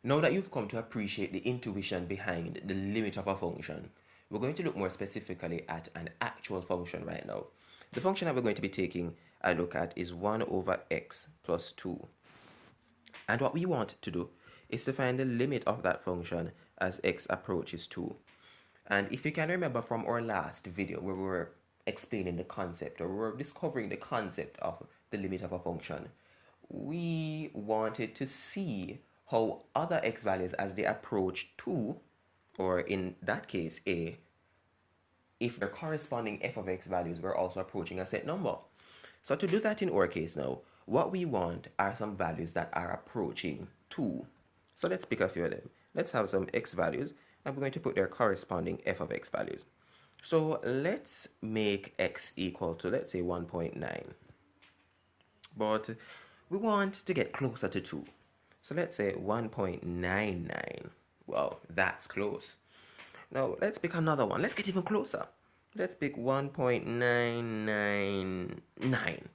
Now that you've come to appreciate the intuition behind the limit of a function, we're going to look more specifically at an actual function right now. The function that we're going to be taking a look at is 1 over x plus 2. And what we want to do is to find the limit of that function as x approaches 2. And if you can remember from our last video where we were explaining the concept, or we were discovering the concept of the limit of a function, we wanted to see how other x values as they approach 2, or in that case a, if their corresponding f of x values were also approaching a set number. So to do that in our case now, what we want are some values that are approaching 2. So let's pick a few of them. Let's have some x values, and we're going to put their corresponding f of x values. So let's make x equal to, let's say, 1.9. But we want to get closer to 2. So let's say 1.99. Well, that's close. Now let's pick another one. Let's get even closer. Let's pick 1.999.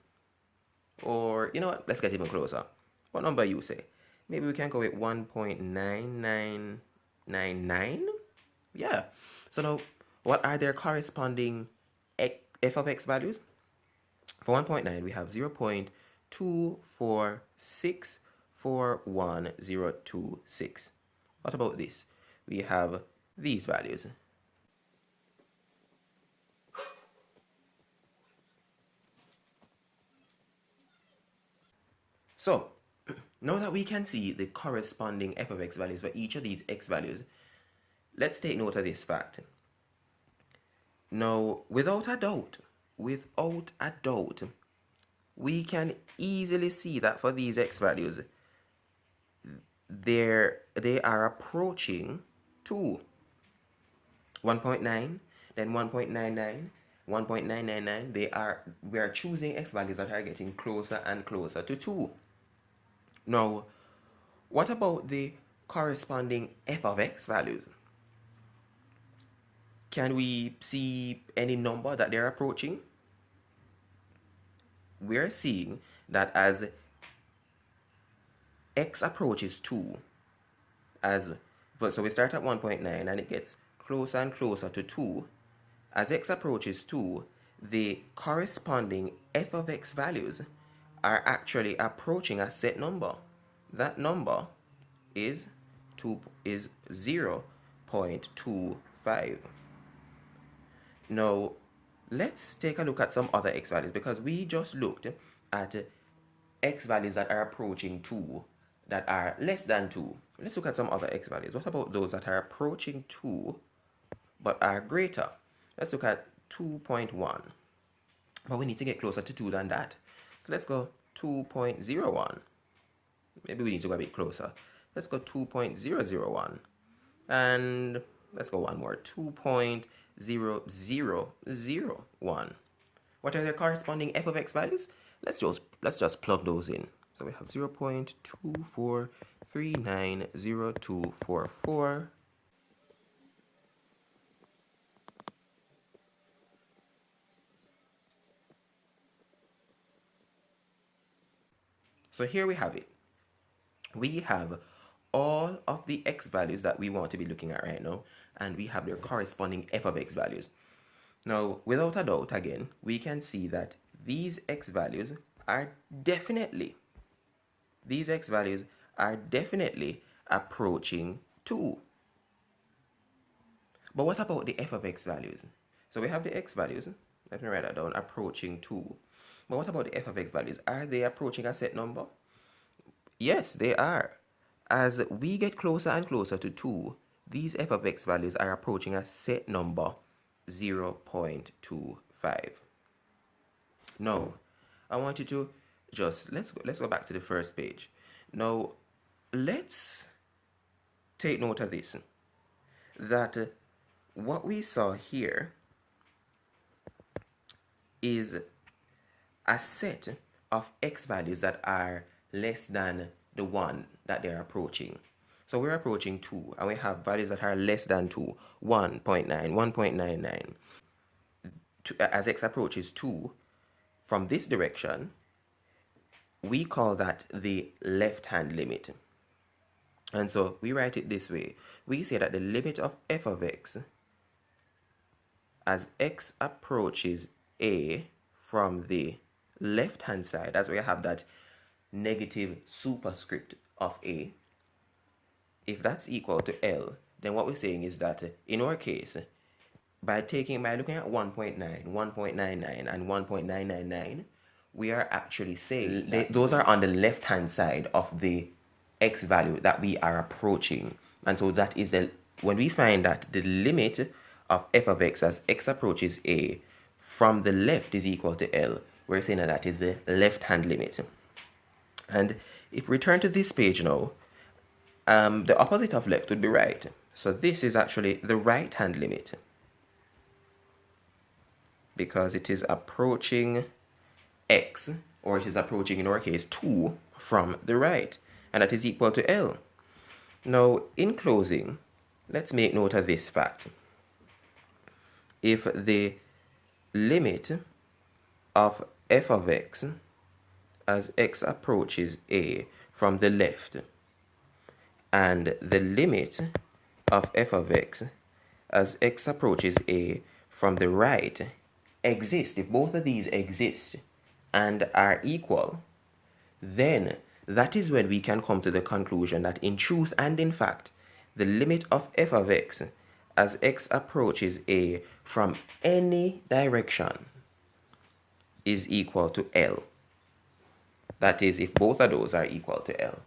Or, you know what? Let's get even closer. What number you say? Maybe we can go with 1.9999. Yeah. So now, what are their corresponding f of x values? For 1.9, we have 0.2464126. What about this? We have these values. So, now that we can see the corresponding f of x values for each of these x values, let's take note of this fact. Now, without a doubt, we can easily see that for these x values, they are approaching 2. 1.9, then 1.99, 1.999. We are choosing x values that are getting closer and closer to 2. Now, what about the corresponding f of x values? Can we see any number that they're approaching? We're seeing that as x approaches 2, so we start at 1.9 and it gets closer and closer to 2. As x approaches 2, the corresponding f of x values are actually approaching a set number. That number is 0.25. Now, let's take a look at some other x values, because we just looked at x values that are approaching 2 that are less than 2. Let's look at some other x values. What about those that are approaching 2 but are greater? Let's look at 2.1. But we need to get closer to 2 than that. So let's go 2.01. Maybe we need to go a bit closer. Let's go 2.001. And let's go one more, 2.0001. What are their corresponding f of x values? Let's just plug those in. So we have 0.24390244. So here we have it. We have all of the x values that we want to be looking at right now, and we have their corresponding f of x values. Now, without a doubt, again, we can see that these x values are definitely approaching 2. But what about the f of x values? So we have the x values, let me write that down, approaching 2. But what about the f of x values? Are they approaching a set number? Yes, they are. As we get closer and closer to 2, these f of x values are approaching a set number 0.25. Now, I want you to let's go back to the first page. Now, let's take note of this, that what we saw here is a set of x values that are less than the one that they're approaching. So we're approaching 2, and we have values that are less than 2, 1.9, 1.99. As x approaches 2 from this direction, we call that the left-hand limit. And so we write it this way. We say that the limit of f of x as x approaches a from the left hand side, that's where you have that negative superscript of a, if that's equal to L, then what we're saying is that in our case, by looking at 1.9, 1.99, and 1.999, we are actually saying that those are on the left hand side of the x value that we are approaching. And so that is when we find that the limit of f of x as x approaches a from the left is equal to L, we're saying that is the left hand limit. And if we return to this page now, the opposite of left would be right. So this is actually the right hand limit, because it is approaching x, or it is approaching, in our case, 2 from the right, and that is equal to L. Now, in closing, let's make note of this fact. If the limit of f of x as x approaches a from the left, and the limit of f of x as x approaches a from the right exist, if both of these exist and are equal, then that is when we can come to the conclusion that in truth and in fact, the limit of f of x as x approaches a from any direction is equal to L. That is, if both of those are equal to L.